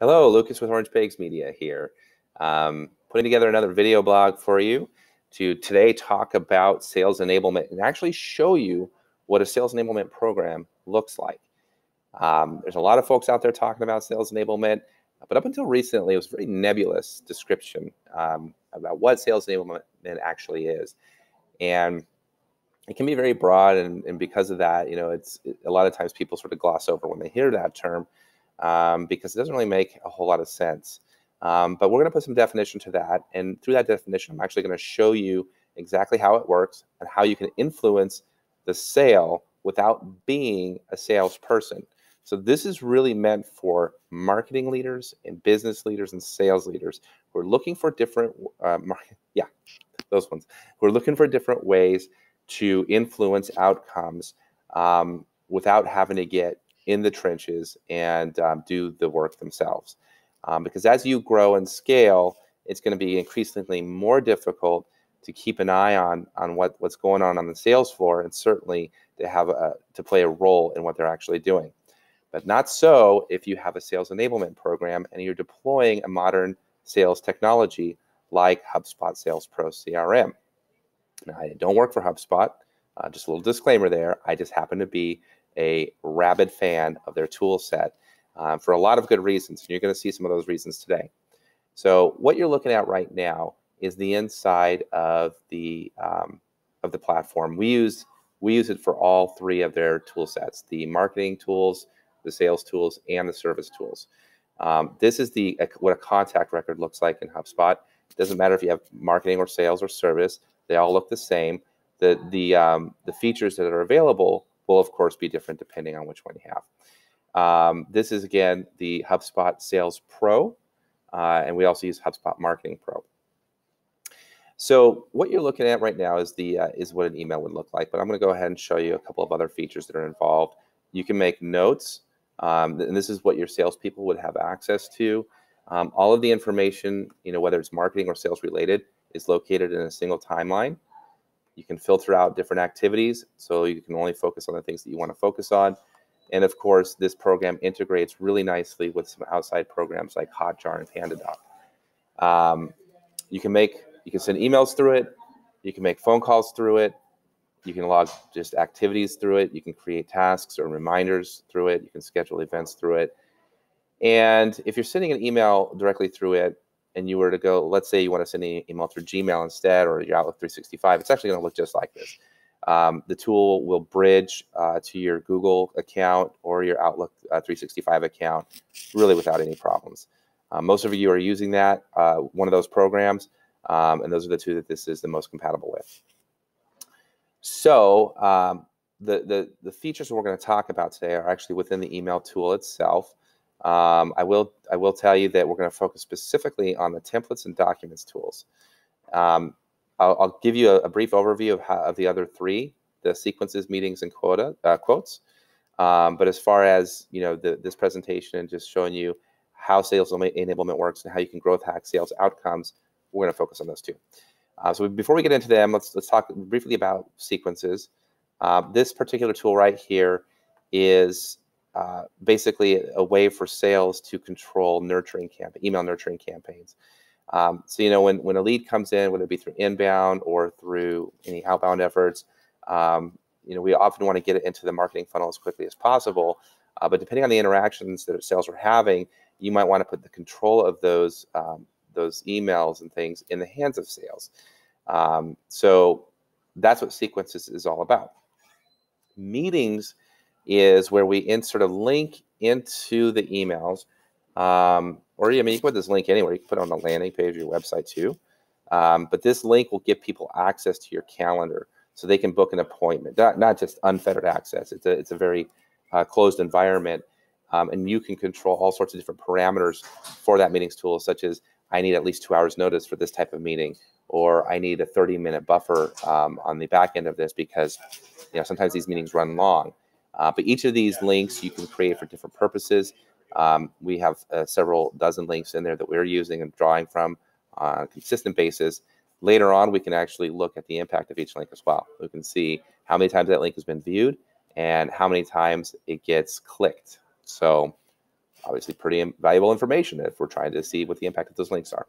Hello, Lucas with Orange Pigs Media here. Putting together another video blog for you to today talk about sales enablement and actually show you what a sales enablement program looks like. There's a lot of folks out there talking about sales enablement, but up until recently, it was a very nebulous description about what sales enablement actually is. And it can be very broad, and because of that, a lot of times people sort of gloss over when they hear that term because it doesn't really make a whole lot of sense. But we're going to put some definition to that, and through that definition, I'm actually going to show you exactly how it works and how you can influence the sale without being a salesperson. So this is really meant for marketing leaders and business leaders and sales leaders who are looking for different, those ones, who are looking for different ways to influence outcomes without having to get in the trenches and do the work themselves. Because as you grow and scale, it's going to be increasingly more difficult to keep an eye on what's going on the sales floor, and certainly to play a role in what they're actually doing. But not so if you have a sales enablement program and you're deploying a modern sales technology like HubSpot Sales Pro CRM. Now, I don't work for HubSpot. Just a little disclaimer there. I just happen to be a rabid fan of their tool set for a lot of good reasons. And you're going to see some of those reasons today. So what you're looking at right now is the inside of the platform. We use it for all three of their tool sets: the marketing tools, the sales tools, and the service tools. This is what a contact record looks like in HubSpot. It doesn't matter if you have marketing or sales or service; they all look the same. The features that are available will, of course, be different depending on which one you have. This is, again, the HubSpot Sales Pro, and we also use HubSpot Marketing Pro. So what you're looking at right now is what an email would look like, but I'm going to go ahead and show you a couple of other features that are involved. You can make notes, and this is what your salespeople would have access to. All of the information, whether it's marketing or sales related, is located in a single timeline. You can filter out different activities, so you can only focus on the things that you want to focus on. And of course, this program integrates really nicely with some outside programs like Hotjar and PandaDoc. You can send emails through it. You can make phone calls through it. You can log just activities through it. You can create tasks or reminders through it. You can schedule events through it. And if you're sending an email directly through it, and you were to go, let's say you want to send an email through Gmail instead, or your Outlook 365, it's actually going to look just like this. The tool will bridge to your Google account or your Outlook 365 account really without any problems. Most of you are using that, one of those programs, and those are the two that this is the most compatible with. So the features that we're going to talk about today are actually within the email tool itself. I will tell you that we're going to focus specifically on the templates and documents tools. I'll give you a brief overview of the other three: the sequences, meetings, and quotes. But as far as this presentation and just showing you how sales enablement works and how you can growth hack sales outcomes, we're going to focus on those two. So before we get into them, let's talk briefly about sequences. This particular tool right here is basically a way for sales to control email nurturing campaigns. So when a lead comes in, whether it be through inbound or through any outbound efforts, we often want to get it into the marketing funnel as quickly as possible. But depending on the interactions that sales are having, you might want to put the control of those emails and things in the hands of sales. So that's what sequences is all about. Meetings is where we insert a link into the emails, or you can put this link anywhere. You can put it on a landing page of your website too. But this link will give people access to your calendar so they can book an appointment, not just unfettered access. It's a very closed environment, and you can control all sorts of different parameters for that meetings tool, such as I need at least 2 hours notice for this type of meeting, or I need a 30-minute buffer on the back end of this because sometimes these meetings run long. But each of these links you can create for different purposes. We have several dozen links in there that we're using and drawing from on a consistent basis. Later on, we can actually look at the impact of each link as well. We can see how many times that link has been viewed and how many times it gets clicked. So obviously pretty valuable information if we're trying to see what the impact of those links are.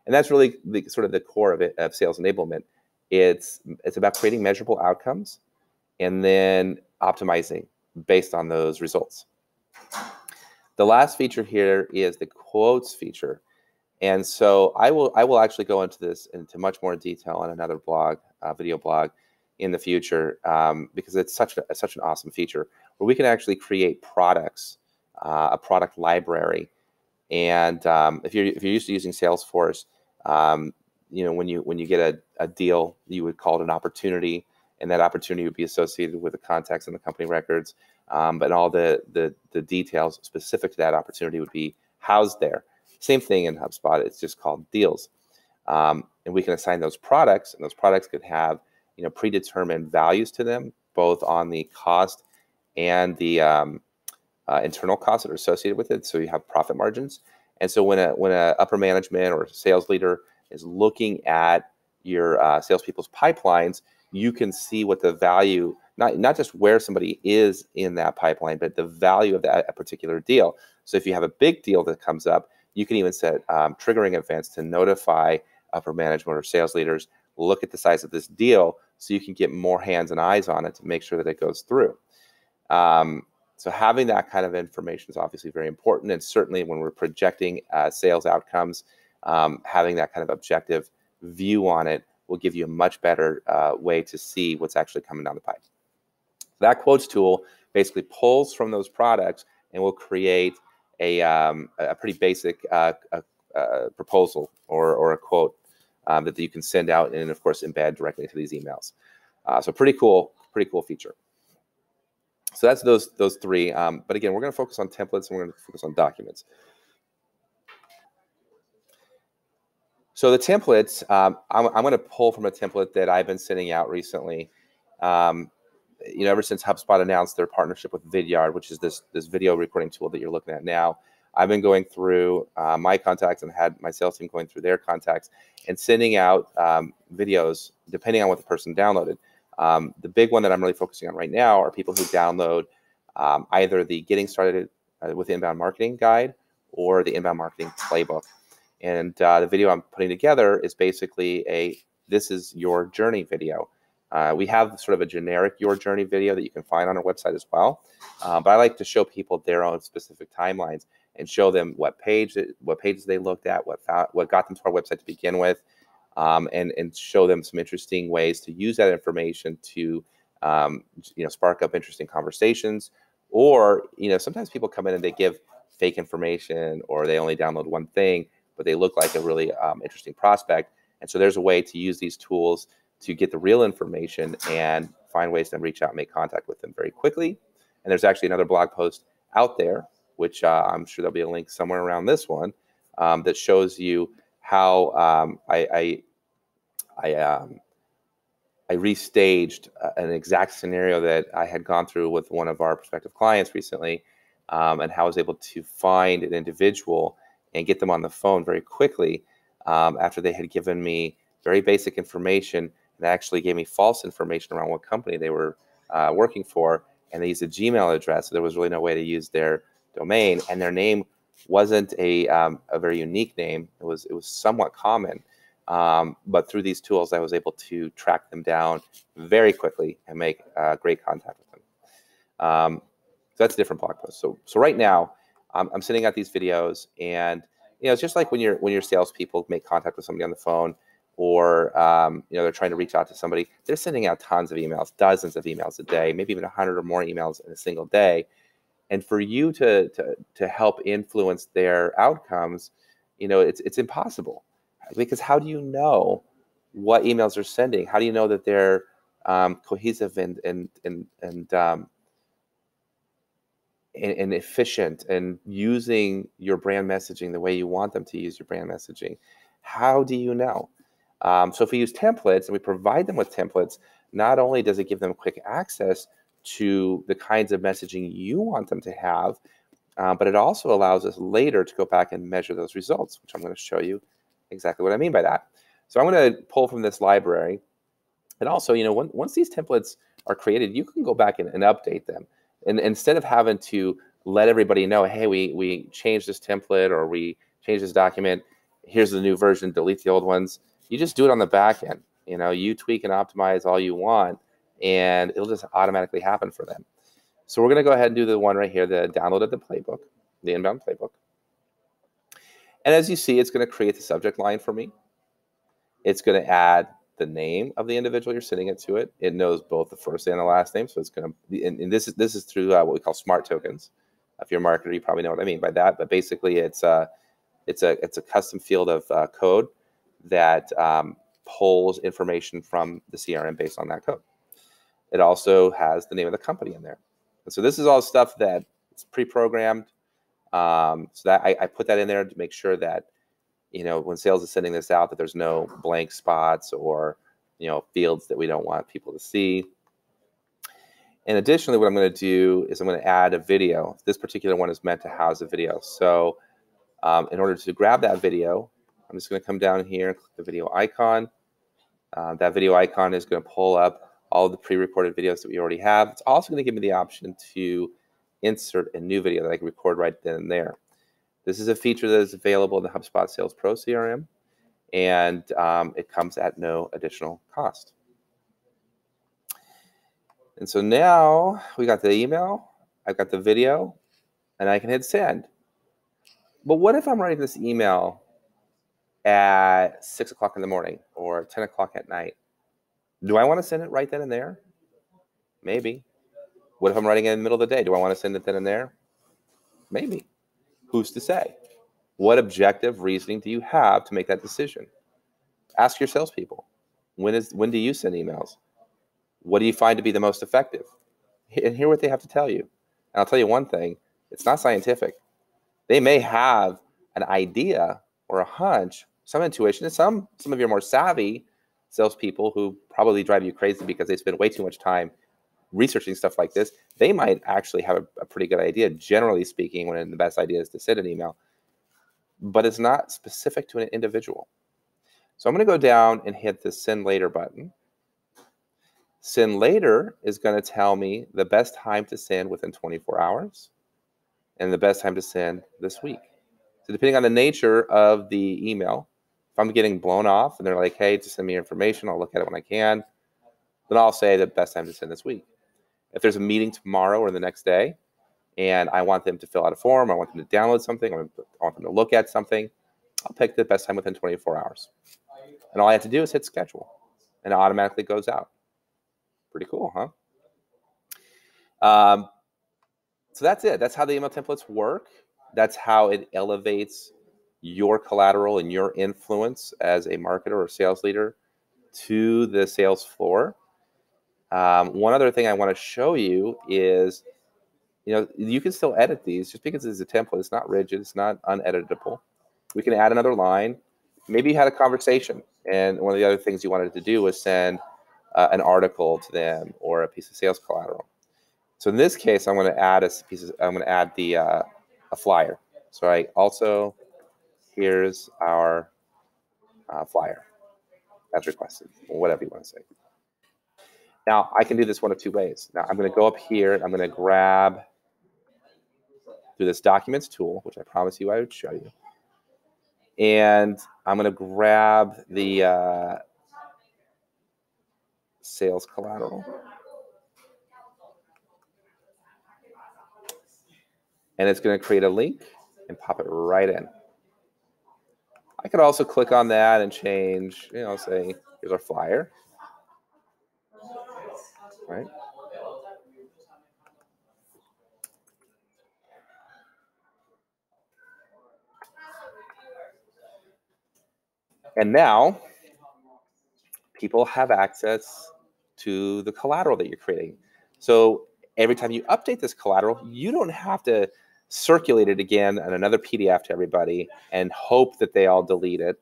And that's really the sort of the core of it, of sales enablement. It's about creating measurable outcomes and then optimizing based on those results. The last feature here is the quotes feature. And so I will actually go into this into much more detail on another blog, video blog in the future, because it's such an awesome feature where we can actually create products, a product library. And if you're used to using Salesforce, when you get a deal, you would call it an opportunity, and that opportunity would be associated with the contacts in the company records, but all the details specific to that opportunity would be housed there. Same thing in HubSpot. It's just called deals, and we can assign those products, and those products could have predetermined values to them, both on the cost and the internal costs that are associated with it. So you have profit margins. And so when a upper management or sales leader is looking at your salespeople's pipelines, you can see what the value, not just where somebody is in that pipeline, but the value of that particular deal. So if you have a big deal that comes up, you can even set triggering events to notify upper management or sales leaders, look at the size of this deal so you can get more hands and eyes on it to make sure that it goes through. So having that kind of information is obviously very important. And certainly when we're projecting sales outcomes, having that kind of objective view on it will give you a much better way to see what's actually coming down the pipe. That quotes tool basically pulls from those products and will create a pretty basic proposal or a quote that you can send out and, of course, embed directly into these emails. So pretty cool feature. So that's those three. But again, we're going to focus on templates and we're going to focus on documents. So the templates, I'm going to pull from a template that I've been sending out recently. Ever since HubSpot announced their partnership with Vidyard, which is this video recording tool that you're looking at now, I've been going through my contacts and had my sales team going through their contacts and sending out videos depending on what the person downloaded. The big one that I'm really focusing on right now are people who download either the Getting Started with Inbound Marketing guide or the Inbound Marketing Playbook. And the video I'm putting together is basically this is your journey video. We have sort of a generic your journey video that you can find on our website as well. But I like to show people their own specific timelines and show them what pages they looked at, what got them to our website to begin with, and show them some interesting ways to use that information to spark up interesting conversations. Or sometimes people come in and they give fake information, or they only download one thing, but they look like a really interesting prospect. And so there's a way to use these tools to get the real information and find ways to reach out and make contact with them very quickly. And there's actually another blog post out there, which I'm sure there'll be a link somewhere around this one, that shows you how I restaged an exact scenario that I had gone through with one of our prospective clients recently, and how I was able to find an individual and get them on the phone very quickly after they had given me very basic information and actually gave me false information around what company they were working for, and they used a Gmail address, so there was really no way to use their domain, and their name wasn't a very unique name. It was somewhat common, but through these tools, I was able to track them down very quickly and make great contact with them. So that's a different blog post. So right now, I'm sending out these videos, and it's just like when your salespeople make contact with somebody on the phone, or they're trying to reach out to somebody. They're sending out tons of emails, dozens of emails a day, maybe even 100 or more emails in a single day. And for you to help influence their outcomes, it's impossible, because how do you know what emails they're sending? How do you know that they're cohesive and efficient and using your brand messaging the way you want them to use your brand messaging? How do you know? So if we use templates and we provide them with templates, not only does it give them quick access to the kinds of messaging you want them to have, but it also allows us later to go back and measure those results, which I'm going to show you exactly what I mean by that. So I'm going to pull from this library. And also, once these templates are created, you can go back and update them. And instead of having to let everybody know, hey, we changed this template or we changed this document. Here's the new version, delete the old ones. You just do it on the back end. You tweak and optimize all you want, and it'll just automatically happen for them. So we're going to go ahead and do the one right here, the download of the playbook, the inbound playbook. And as you see, it's going to create the subject line for me. It's going to add the name of the individual you're sending it to. It knows both the first and the last name, so it's going to. And this is through what we call smart tokens. If you're a marketer, you probably know what I mean by that. But basically, it's a custom field of code that pulls information from the CRM based on that code. It also has the name of the company in there. And so this is all stuff that it's pre-programmed. So that I put that in there to make sure that when sales is sending this out, that there's no blank spots or fields that we don't want people to see. And additionally, what I'm going to do is I'm going to add a video. This particular one is meant to house a video. So in order to grab that video, I'm just going to come down here and click the video icon. That video icon is going to pull up all of the pre-recorded videos that we already have. It's also going to give me the option to insert a new video that I can record right then and there. This is a feature that is available in the HubSpot Sales Pro CRM, and it comes at no additional cost. And so now we got the email, I've got the video, and I can hit send. But what if I'm writing this email at 6 o'clock in the morning or 10 o'clock at night? Do I want to send it right then and there? Maybe. What if I'm writing it in the middle of the day? Do I want to send it then and there? Maybe. Who's to say? What objective reasoning do you have to make that decision? Ask your salespeople. When do you send emails? What do you find to be the most effective? And hear what they have to tell you. And I'll tell you one thing, it's not scientific. They may have an idea or a hunch, some intuition, and some of your more savvy salespeople who probably drive you crazy because they spend way too much time researching stuff like this, they might actually have a pretty good idea, generally speaking, when the best idea is to send an email. But it's not specific to an individual. So I'm going to go down and hit the Send Later button. Send Later is going to tell me the best time to send within 24 hours and the best time to send this week. So depending on the nature of the email, if I'm getting blown off and they're like, hey, just send me information, I'll look at it when I can, then I'll say the best time to send this week. If there's a meeting tomorrow or the next day and I want them to fill out a form, I want them to download something, I want them to look at something, I'll pick the best time within 24 hours. And all I have to do is hit schedule and it automatically goes out. Pretty cool, huh? So that's it. That's how the email templates work. That's how it elevates your collateral and your influence as a marketer or sales leader to the sales floor. One other thing I want to show you is, you can still edit these just because it's a template. It's not rigid. It's not uneditable. We can add another line. Maybe you had a conversation, and one of the other things you wanted to do was send an article to them or a piece of sales collateral. So in this case, I'm going to add a flyer. So here's our flyer as requested, or whatever you want to say. Now, I can do this one of two ways. Now, I'm going to go up here, and I'm going to grab through this Documents tool, which I promised you I would show you. And I'm going to grab the sales collateral. And it's going to create a link and pop it right in. I could also click on that and change, say, here's our flyer. Right? And now people have access to the collateral that you're creating. So every time you update this collateral, you don't have to circulate it again in another PDF to everybody and hope that they all delete it.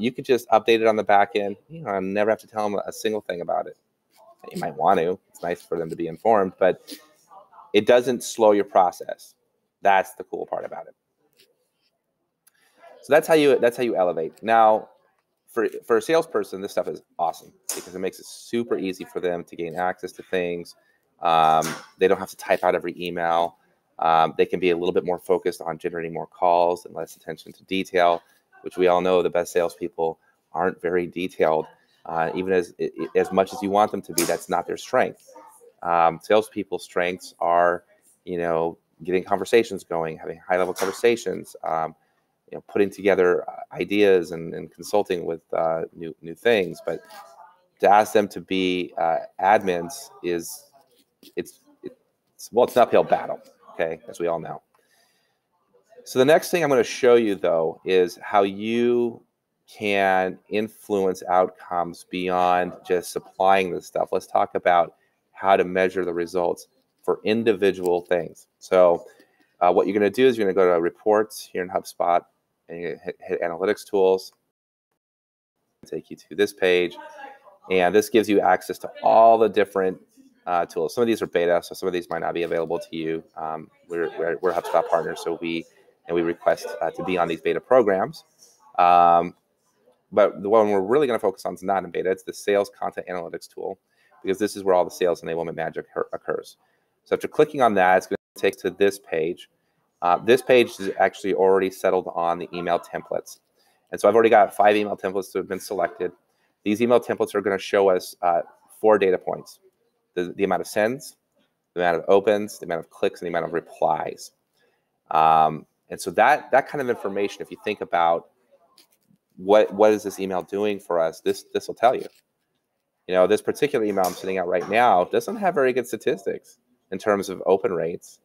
You could just update it on the back end. I never have to tell them a single thing about it. You might want to. It's nice for them to be informed, but it doesn't slow your process. That's the cool part about it. So that's how you elevate. Now, for a salesperson, this stuff is awesome because it makes it super easy for them to gain access to things. They don't have to type out every email. They can be a little bit more focused on generating more calls and less attention to detail, which we all know the best salespeople aren't very detailed. Even as much as you want them to be, that's not their strength. Salespeople's strengths are, getting conversations going, having high-level conversations, putting together ideas and consulting with new things. But to ask them to be admins it's an uphill battle. Okay, as we all know. So the next thing I'm going to show you, though, is how you can influence outcomes beyond just supplying this stuff. Let's talk about how to measure the results for individual things. So what you're going to do is you're going to go to reports here in HubSpot, and you hit Analytics Tools. Take you to this page, and this gives you access to all the different tools. Some of these are beta, so some of these might not be available to you. We're HubSpot partners, so we request to be on these beta programs. But the one we're really going to focus on is not in beta. It's the Sales Content Analytics tool, because this is where all the sales enablement magic occurs. So after clicking on that, it's going to take to this page. This page is actually already settled on the email templates. And so I've already got 5 email templates that have been selected. These email templates are going to show us 4 data points: the amount of sends, the amount of opens, the amount of clicks, and the amount of replies. And so that kind of information, if you think about what is this email doing for us, this will tell you. This particular email I'm sending out right now doesn't have very good statistics in terms of open rates.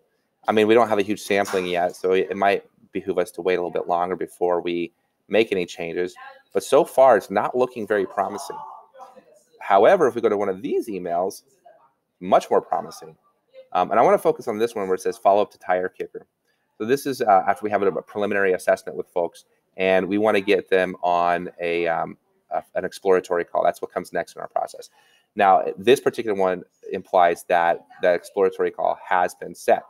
I mean, we don't have a huge sampling yet, so it might behoove us to wait a little bit longer before we make any changes. But so far, it's not looking very promising. However, if we go to one of these emails, much more promising. And I want to focus on this one where it says follow up to tire kicker. So this is after we have a preliminary assessment with folks, and we want to get them on an exploratory call. That's what comes next in our process. Now, this particular one implies that that exploratory call has been set,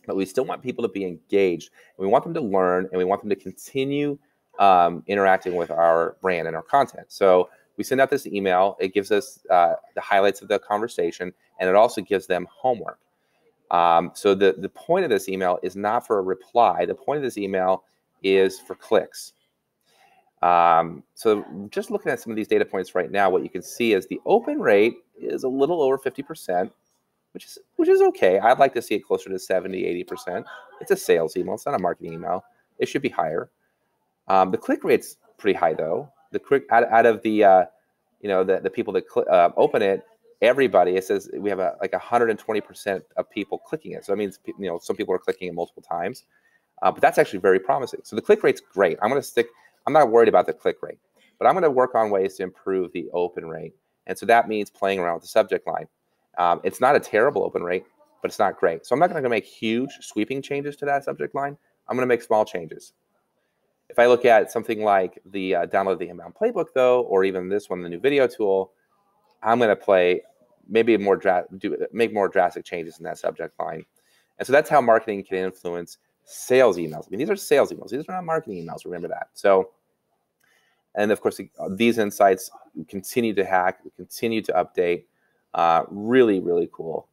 but we still want people to be engaged. We want them to learn, and we want them to continue interacting with our brand and our content. So we send out this email. It gives us the highlights of the conversation, and it also gives them homework. So the point of this email is not for a reply. The point of this email is for clicks. So just looking at some of these data points right now, what you can see is the open rate is a little over 50%, which is okay. I'd like to see it closer to 70, 80%. It's a sales email. It's not a marketing email. It should be higher. The click rate's pretty high, though. The click out of the the people that open it, everybody, it says we have like 120% of people clicking it. So that means some people are clicking it multiple times, but that's actually very promising. So the click rate's great. I'm not worried about the click rate, but I'm going to work on ways to improve the open rate. And so that means playing around with the subject line. It's not a terrible open rate, but it's not great. So I'm not going to make huge sweeping changes to that subject line. I'm going to make small changes. If I look at something like the download the Inbound Playbook, though, or even this one, the new video tool, I'm going to play maybe make more drastic changes in that subject line. And so that's how marketing can influence sales emails. I mean, these are sales emails. These are not marketing emails. Remember that. So, and of course, these insights continue to hack, continue to update. Really, really cool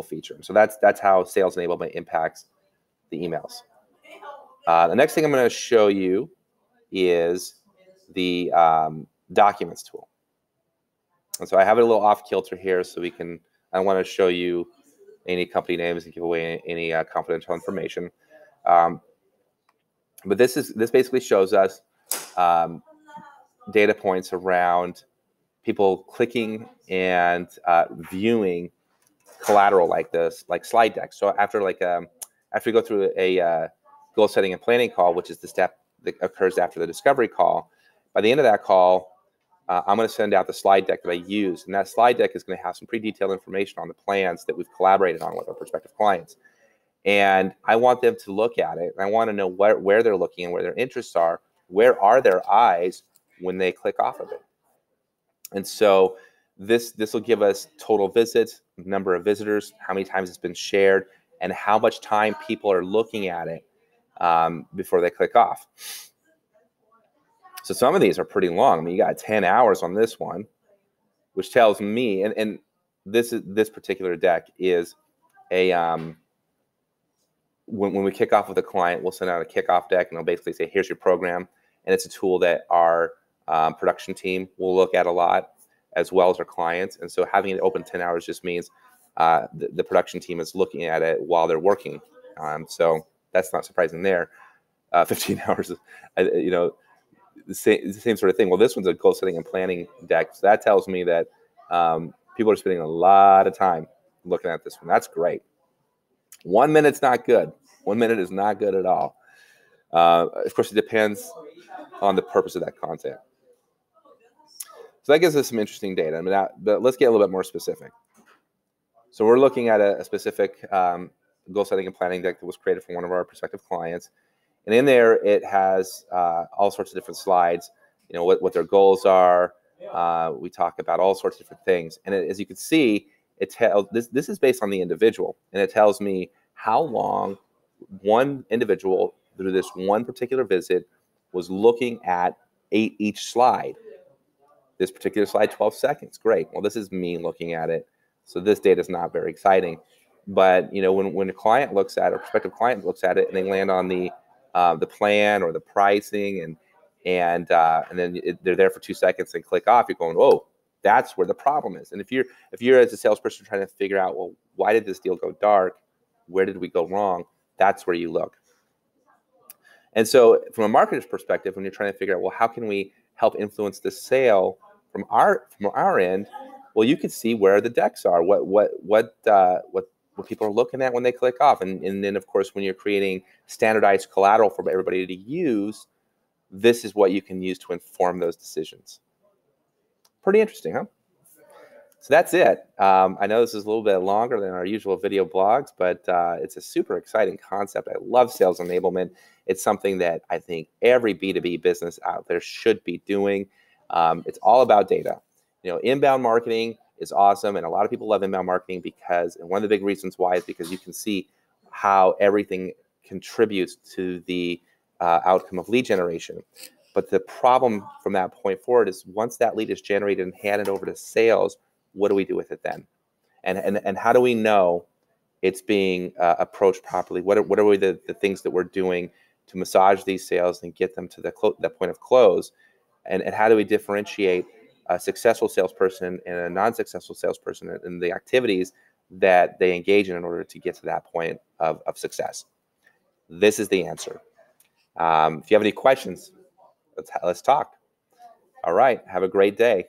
feature. So that's how sales enablement impacts the emails. The next thing I'm going to show you is the documents tool. And so I have it a little off kilter here, so I don't want to show you any company names and give away any confidential information. But this basically shows us data points around people clicking and viewing collateral like this, like slide decks. So after you go through a goal setting and planning call, which is the step that occurs after the discovery call, by the end of that call, I'm going to send out the slide deck that I use, and that slide deck is going to have some pretty detailed information on the plans that we've collaborated on with our prospective clients. And I want them to look at it, and I want to know where they're looking and where their interests are. Where are their eyes when they click off of it? And so this will give us total visits, number of visitors, how many times it's been shared, and how much time people are looking at it before they click off. So some of these are pretty long. I mean, you got 10 hours on this one, which tells me, and this particular deck is a when we kick off with a client, we'll send out a kickoff deck, and they'll basically say, here's your program. And it's a tool that our production team will look at a lot, as well as our clients. And so having it open 10 hours just means the production team is looking at it while they're working. So that's not surprising there. 15 hours, the same sort of thing. Well, this one's a goal setting and planning deck. So that tells me that people are spending a lot of time looking at this one. That's great. 1 minute's not good. 1 minute is not good at all. Of course, it depends on the purpose of that content. So that gives us some interesting data. But let's get a little bit more specific. So we're looking at a specific goal setting and planning deck that was created for one of our prospective clients. And in there, it has all sorts of different slides, what their goals are. We talk about all sorts of different things. And as you can see, this is based on the individual. And it tells me how long one individual through this one particular visit was looking at each slide. This particular slide, 12 seconds. Great. Well, this is me looking at it. So this data is not very exciting. But when a client looks at it, or prospective client looks at it, and they land on the plan or the pricing, and then they're there for 2 seconds and click off, you're going, whoa, that's where the problem is. And if you're as a salesperson trying to figure out, well, why did this deal go dark? Where did we go wrong? That's where you look. And so from a marketer's perspective, when you're trying to figure out, well, how can we help influence the sale from our end? Well, you can see where the decks are, what people are looking at when they click off. And then, of course, when you're creating standardized collateral for everybody to use, this is what you can use to inform those decisions. Pretty interesting, huh? So that's it. I know this is a little bit longer than our usual video blogs, but it's a super exciting concept. I love sales enablement. It's something that I think every B2B business out there should be doing. It's all about data. Inbound marketing is awesome, and a lot of people love inbound marketing and one of the big reasons why is because you can see how everything contributes to the outcome of lead generation. But the problem from that point forward is once that lead is generated and handed over to sales, what do we do with it then? And how do we know it's being approached properly? What are the things that we're doing to massage these sales and get them to the point of close? And how do we differentiate a successful salesperson and a non-successful salesperson and the activities that they engage in order to get to that point of success? This is the answer. If you have any questions, let's talk. All right. Have a great day.